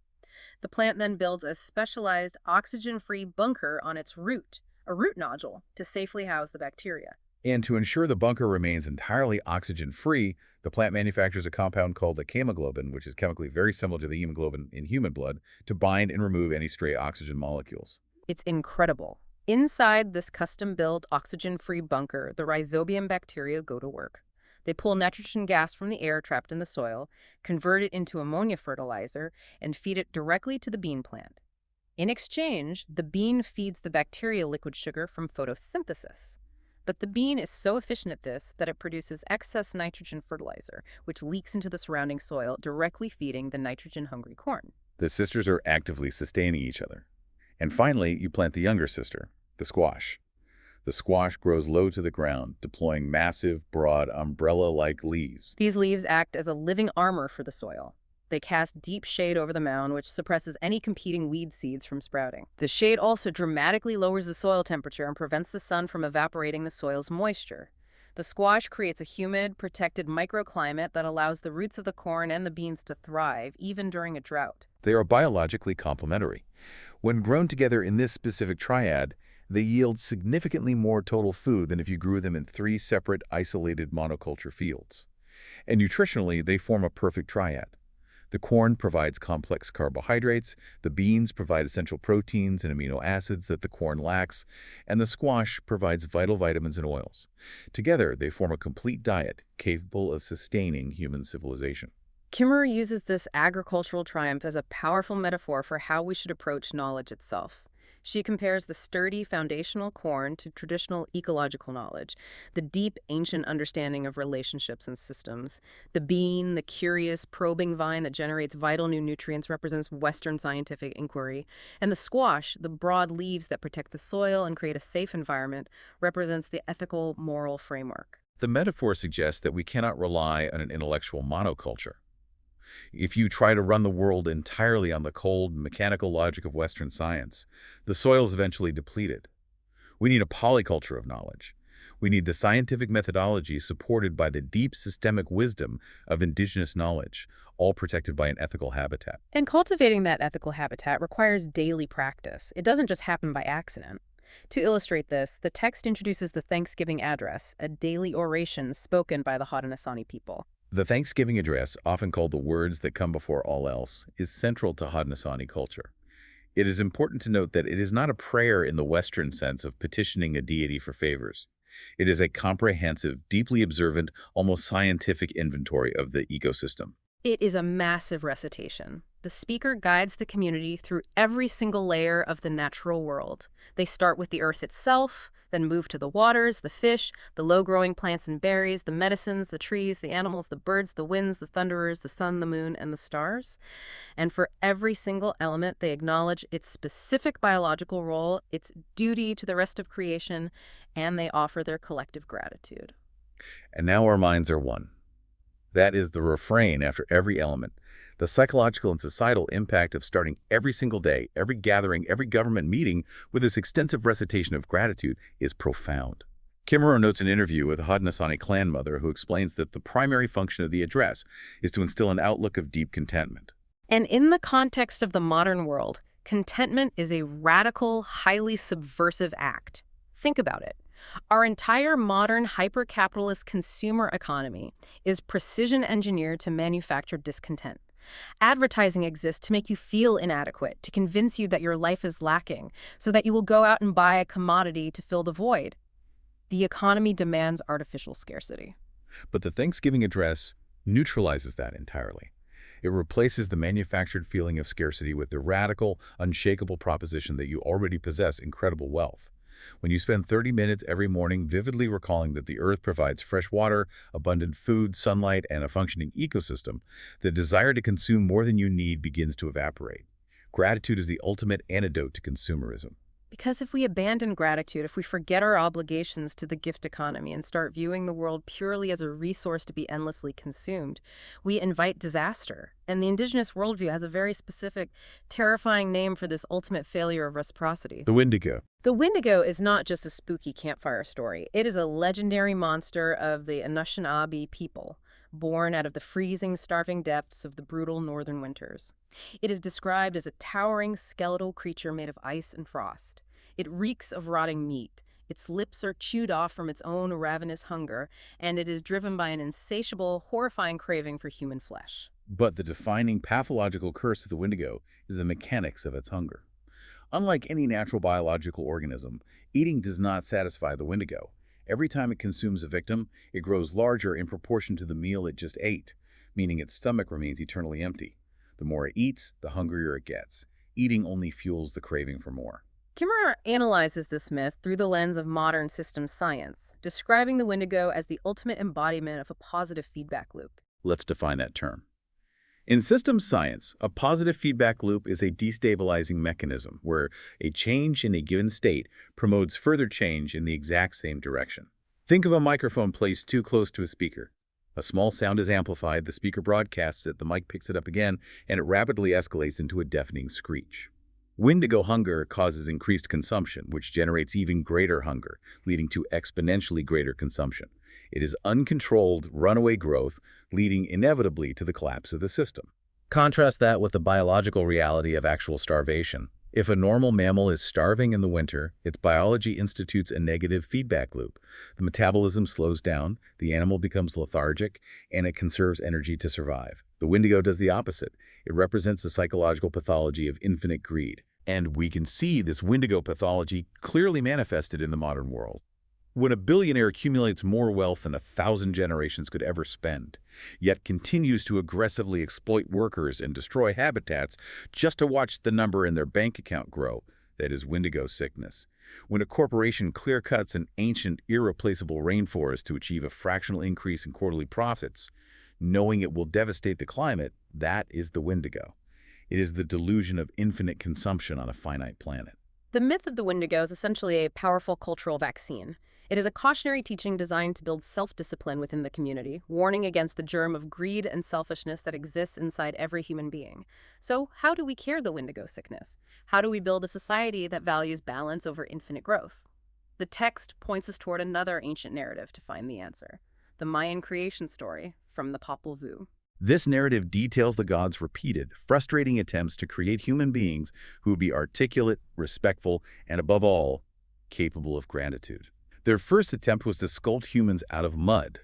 The plant then builds a specialized oxygen-free bunker on its root, a root nodule, to safely house the bacteria. And to ensure the bunker remains entirely oxygen-free, the plant manufactures a compound called a chemoglobin, which is chemically very similar to the hemoglobin in human blood, to bind and remove any stray oxygen molecules. It's incredible. Inside this custom-built oxygen-free bunker, the rhizobium bacteria go to work. They pull nitrogen gas from the air trapped in the soil, convert it into ammonia fertilizer, and feed it directly to the bean plant. In exchange, the bean feeds the bacteria liquid sugar from photosynthesis. But the bean is so efficient at this that it produces excess nitrogen fertilizer, which leaks into the surrounding soil, directly feeding the nitrogen-hungry corn. The sisters are actively sustaining each other. And finally, you plant the younger sister, the squash. The squash grows low to the ground, deploying massive, broad, umbrella-like leaves. These leaves act as a living armor for the soil. They cast deep shade over the mound, which suppresses any competing weed seeds from sprouting. The shade also dramatically lowers the soil temperature and prevents the sun from evaporating the soil's moisture. The squash creates a humid, protected microclimate that allows the roots of the corn and the beans to thrive, even during a drought. They are biologically complementary. When grown together in this specific triad, they yield significantly more total food than if you grew them in 3 separate, isolated monoculture fields. And nutritionally, they form a perfect triad. The corn provides complex carbohydrates, the beans provide essential proteins and amino acids that the corn lacks, and the squash provides vital vitamins and oils. Together, they form a complete diet capable of sustaining human civilization. Kimmerer uses this agricultural triumph as a powerful metaphor for how we should approach knowledge itself. She compares the sturdy foundational corn to traditional ecological knowledge, the deep ancient understanding of relationships and systems. The bean, the curious probing vine that generates vital new nutrients, represents Western scientific inquiry. And the squash, the broad leaves that protect the soil and create a safe environment, represents the ethical, moral framework. The metaphor suggests that we cannot rely on an intellectual monoculture. If you try to run the world entirely on the cold, mechanical logic of Western science, the soil is eventually depleted. We need a polyculture of knowledge. We need the scientific methodology supported by the deep systemic wisdom of indigenous knowledge, all protected by an ethical habitat. And cultivating that ethical habitat requires daily practice. It doesn't just happen by accident. To illustrate this, the text introduces the Thanksgiving address, a daily oration spoken by the Haudenosaunee people. The Thanksgiving address, often called the words that come before all else, is central to Haudenosaunee culture. It is important to note that it is not a prayer in the Western sense of petitioning a deity for favors. It is a comprehensive, deeply observant, almost scientific inventory of the ecosystem. It is a massive recitation. The speaker guides the community through every single layer of the natural world. They start with the earth itself, then move to the waters, the fish, the low-growing plants and berries, the medicines, the trees, the animals, the birds, the winds, the thunderers, the sun, the moon, and the stars. And for every single element, they acknowledge its specific biological role, its duty to the rest of creation, and they offer their collective gratitude. And now our minds are one. That is the refrain after every element. The psychological and societal impact of starting every single day, every gathering, every government meeting with this extensive recitation of gratitude is profound. Kimmerer notes an interview with a Haudenosaunee clan mother who explains that the primary function of the address is to instill an outlook of deep contentment. And in the context of the modern world, contentment is a radical, highly subversive act. Think about it. Our entire modern hyper-capitalist consumer economy is precision engineered to manufacture discontent. Advertising exists to make you feel inadequate, to convince you that your life is lacking, so that you will go out and buy a commodity to fill the void. The economy demands artificial scarcity. But the Thanksgiving address neutralizes that entirely. It replaces the manufactured feeling of scarcity with the radical, unshakable proposition that you already possess incredible wealth. When you spend 30 minutes every morning vividly recalling that the earth provides fresh water, abundant food, sunlight, and a functioning ecosystem, the desire to consume more than you need begins to evaporate. Gratitude is the ultimate antidote to consumerism. Because if we abandon gratitude, if we forget our obligations to the gift economy and start viewing the world purely as a resource to be endlessly consumed, we invite disaster. And the Indigenous worldview has a very specific, terrifying name for this ultimate failure of reciprocity. The Wendigo. The Wendigo is not just a spooky campfire story. It is a legendary monster of the Anishinaabe people. born out of the freezing, starving depths of the brutal northern winters. It is described as a towering skeletal creature made of ice and frost. It reeks of rotting meat. Its lips are chewed off from its own ravenous hunger, and it is driven by an insatiable, horrifying craving for human flesh. But the defining pathological curse of the Wendigo is the mechanics of its hunger. Unlike any natural biological organism, eating does not satisfy the Wendigo. Every time it consumes a victim, it grows larger in proportion to the meal it just ate, meaning its stomach remains eternally empty. The more it eats, the hungrier it gets. Eating only fuels the craving for more. Kimmerer analyzes this myth through the lens of modern systems science, describing the Wendigo as the ultimate embodiment of a positive feedback loop. Let's define that term. In systems science, a positive feedback loop is a destabilizing mechanism where a change in a given state promotes further change in the exact same direction. Think of a microphone placed too close to a speaker. A small sound is amplified, the speaker broadcasts it, the mic picks it up again, and it rapidly escalates into a deafening screech. Wendigo hunger causes increased consumption, which generates even greater hunger, leading to exponentially greater consumption. It is uncontrolled, runaway growth, leading inevitably to the collapse of the system. Contrast that with the biological reality of actual starvation. If a normal mammal is starving in the winter, its biology institutes a negative feedback loop. The metabolism slows down, the animal becomes lethargic, and it conserves energy to survive. The Wendigo does the opposite. It represents the psychological pathology of infinite greed. And we can see this Wendigo pathology clearly manifested in the modern world. When a billionaire accumulates more wealth than 1,000 generations could ever spend, yet continues to aggressively exploit workers and destroy habitats just to watch the number in their bank account grow, that is Wendigo sickness. When a corporation clear-cuts an ancient, irreplaceable rainforest to achieve a fractional increase in quarterly profits, knowing it will devastate the climate, that is the Wendigo. It is the delusion of infinite consumption on a finite planet. The myth of the Wendigo is essentially a powerful cultural vaccine. It is a cautionary teaching designed to build self-discipline within the community, warning against the germ of greed and selfishness that exists inside every human being. So, how do we cure the Wendigo sickness? How do we build a society that values balance over infinite growth? The text points us toward another ancient narrative to find the answer: the Mayan creation story from the Popol Vuh. This narrative details the gods' repeated, frustrating attempts to create human beings who would be articulate, respectful, and above all, capable of gratitude. Their first attempt was to sculpt humans out of mud.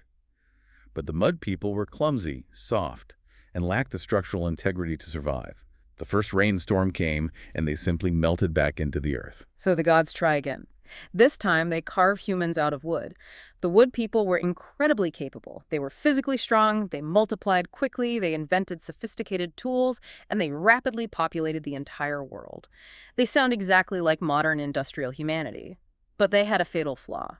But the mud people were clumsy, soft, and lacked the structural integrity to survive. The first rainstorm came, and they simply melted back into the earth. So the gods try again. This time, they carve humans out of wood. The wood people were incredibly capable. They were physically strong, they multiplied quickly, they invented sophisticated tools, and they rapidly populated the entire world. They sound exactly like modern industrial humanity. But they had a fatal flaw.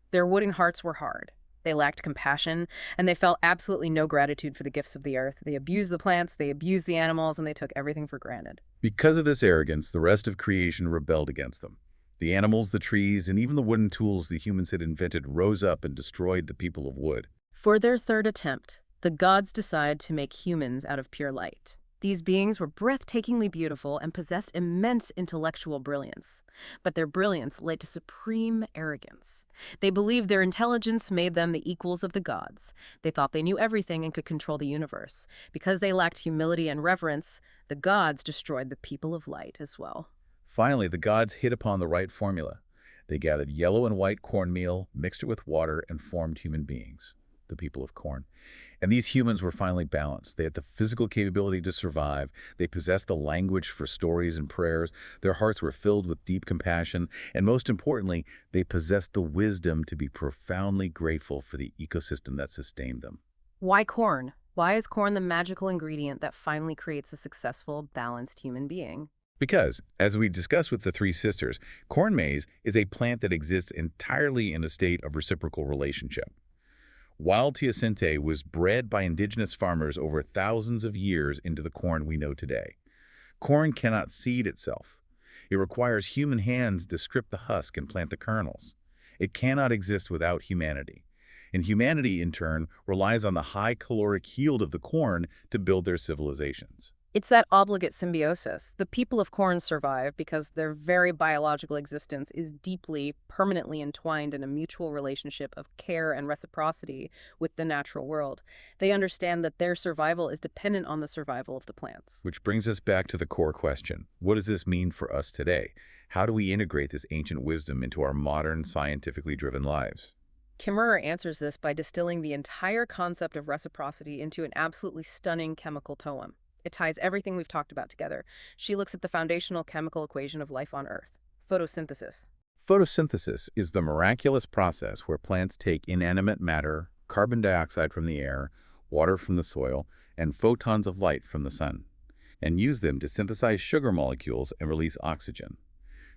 Their wooden hearts were hard. They lacked compassion, and they felt absolutely no gratitude for the gifts of the earth. They abused the plants, they abused the animals, and they took everything for granted. Because of this arrogance, the rest of creation rebelled against them. The animals, the trees, and even the wooden tools the humans had invented rose up and destroyed the people of wood. For their third attempt, the gods decide to make humans out of pure light. These beings were breathtakingly beautiful and possessed immense intellectual brilliance. But their brilliance led to supreme arrogance. They believed their intelligence made them the equals of the gods. They thought they knew everything and could control the universe. Because they lacked humility and reverence, the gods destroyed the people of light as well. Finally, the gods hit upon the right formula. They gathered yellow and white cornmeal, mixed it with water, and formed human beings, the people of corn. And these humans were finally balanced. They had the physical capability to survive. They possessed the language for stories and prayers. Their hearts were filled with deep compassion. And most importantly, they possessed the wisdom to be profoundly grateful for the ecosystem that sustained them. Why corn? Why is corn the magical ingredient that finally creates a successful, balanced human being? Because, as we discussed with the three sisters, corn maze is a plant that exists entirely in a state of reciprocal relationship. Wild teosinte was bred by indigenous farmers over thousands of years into the corn we know today. Corn cannot seed itself. It requires human hands to strip the husk and plant the kernels. It cannot exist without humanity. And humanity, in turn, relies on the high caloric yield of the corn to build their civilizations. It's that obligate symbiosis. The people of corn survive because their very biological existence is deeply, permanently entwined in a mutual relationship of care and reciprocity with the natural world. They understand that their survival is dependent on the survival of the plants. Which brings us back to the core question. What does this mean for us today? How do we integrate this ancient wisdom into our modern, scientifically driven lives? Kimmerer answers this by distilling the entire concept of reciprocity into an absolutely stunning chemical poem. It ties everything we've talked about together. She looks at the foundational chemical equation of life on Earth, photosynthesis. Photosynthesis is the miraculous process where plants take inanimate matter, carbon dioxide from the air, water from the soil, and photons of light from the sun, and use them to synthesize sugar molecules and release oxygen.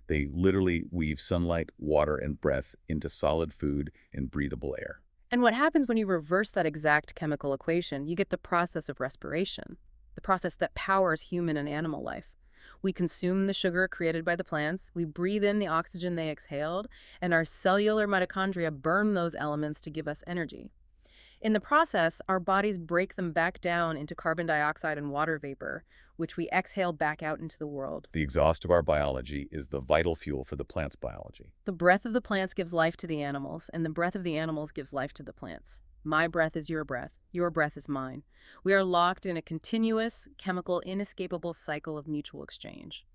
They literally weave sunlight, water, and breath into solid food and breathable air. And what happens when you reverse that exact chemical equation? You get the process of respiration, the process that powers human and animal life. We consume the sugar created by the plants, we breathe in the oxygen they exhaled, and our cellular mitochondria burn those elements to give us energy. In the process, our bodies break them back down into carbon dioxide and water vapor, which we exhale back out into the world. The exhaust of our biology is the vital fuel for the plant's biology. The breath of the plants gives life to the animals, and the breath of the animals gives life to the plants. My breath is your breath is mine. We are locked in a continuous, chemical, inescapable cycle of mutual exchange.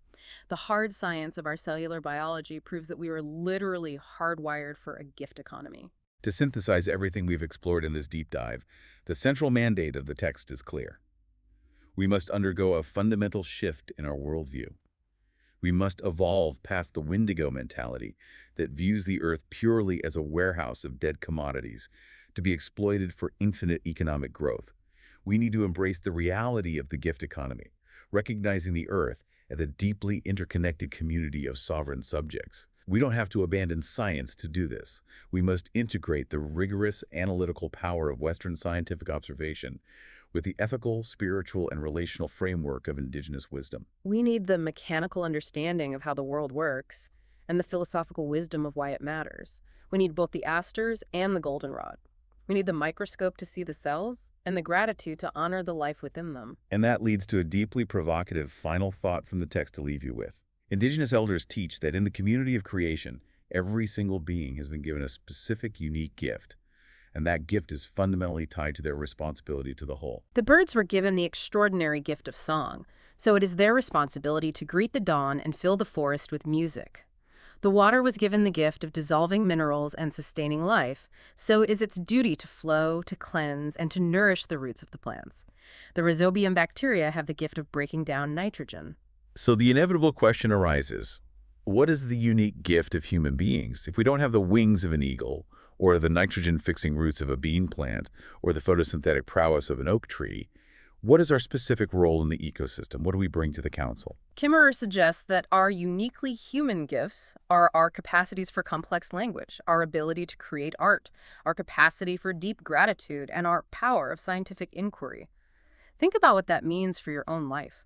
The hard science of our cellular biology proves that we are literally hardwired for a gift economy. To synthesize everything we've explored in this deep dive, the central mandate of the text is clear. We must undergo a fundamental shift in our worldview. We must evolve past the Wendigo mentality that views the earth purely as a warehouse of dead commodities to be exploited for infinite economic growth. We need to embrace the reality of the gift economy, recognizing the earth as a deeply interconnected community of sovereign subjects. We don't have to abandon science to do this. We must integrate the rigorous analytical power of Western scientific observation with the ethical, spiritual, and relational framework of Indigenous wisdom. We need the mechanical understanding of how the world works and the philosophical wisdom of why it matters. We need both the asters and the goldenrod. We need the microscope to see the cells and the gratitude to honor the life within them. And that leads to a deeply provocative final thought from the text to leave you with. Indigenous elders teach that in the community of creation, every single being has been given a specific, unique gift, and that gift is fundamentally tied to their responsibility to the whole. The birds were given the extraordinary gift of song, so it is their responsibility to greet the dawn and fill the forest with music. The water was given the gift of dissolving minerals and sustaining life, so it is its duty to flow, to cleanse, and to nourish the roots of the plants. The rhizobium bacteria have the gift of breaking down nitrogen. So the inevitable question arises, what is the unique gift of human beings? If we don't have the wings of an eagle, or the nitrogen-fixing roots of a bean plant, or the photosynthetic prowess of an oak tree, what is our specific role in the ecosystem? What do we bring to the council? Kimmerer suggests that our uniquely human gifts are our capacities for complex language, our ability to create art, our capacity for deep gratitude, and our power of scientific inquiry. Think about what that means for your own life.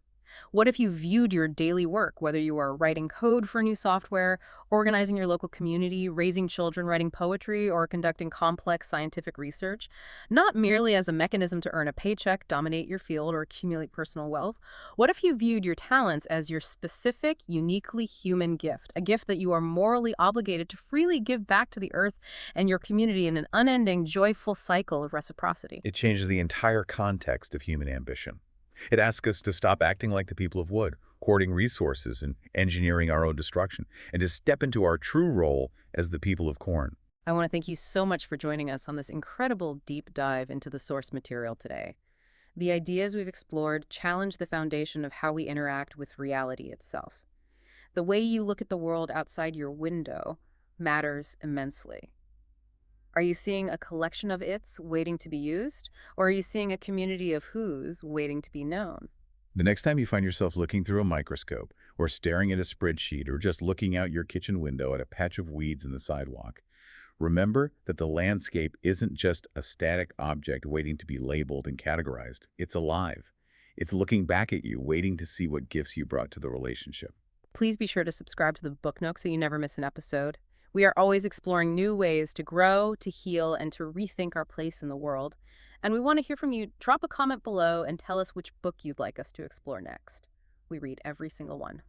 What if you viewed your daily work, whether you are writing code for new software, organizing your local community, raising children, writing poetry, or conducting complex scientific research, not merely as a mechanism to earn a paycheck, dominate your field, or accumulate personal wealth? What if you viewed your talents as your specific, uniquely human gift, a gift that you are morally obligated to freely give back to the earth and your community in an unending, joyful cycle of reciprocity? It changes the entire context of human ambition. It asks us to stop acting like the people of wood, hoarding resources and engineering our own destruction, and to step into our true role as the people of corn. I want to thank you so much for joining us on this incredible deep dive into the source material today. The ideas we've explored challenge the foundation of how we interact with reality itself. The way you look at the world outside your window matters immensely. Are you seeing a collection of its waiting to be used, or are you seeing a community of whos waiting to be known? The next time you find yourself looking through a microscope, or staring at a spreadsheet, or just looking out your kitchen window at a patch of weeds in the sidewalk, remember that the landscape isn't just a static object waiting to be labeled and categorized. It's alive. It's looking back at you, waiting to see what gifts you brought to the relationship. Please be sure to subscribe to the Book Nook so you never miss an episode. We are always exploring new ways to grow, to heal, and to rethink our place in the world. And we want to hear from you. Drop a comment below and tell us which book you'd like us to explore next. We read every single one.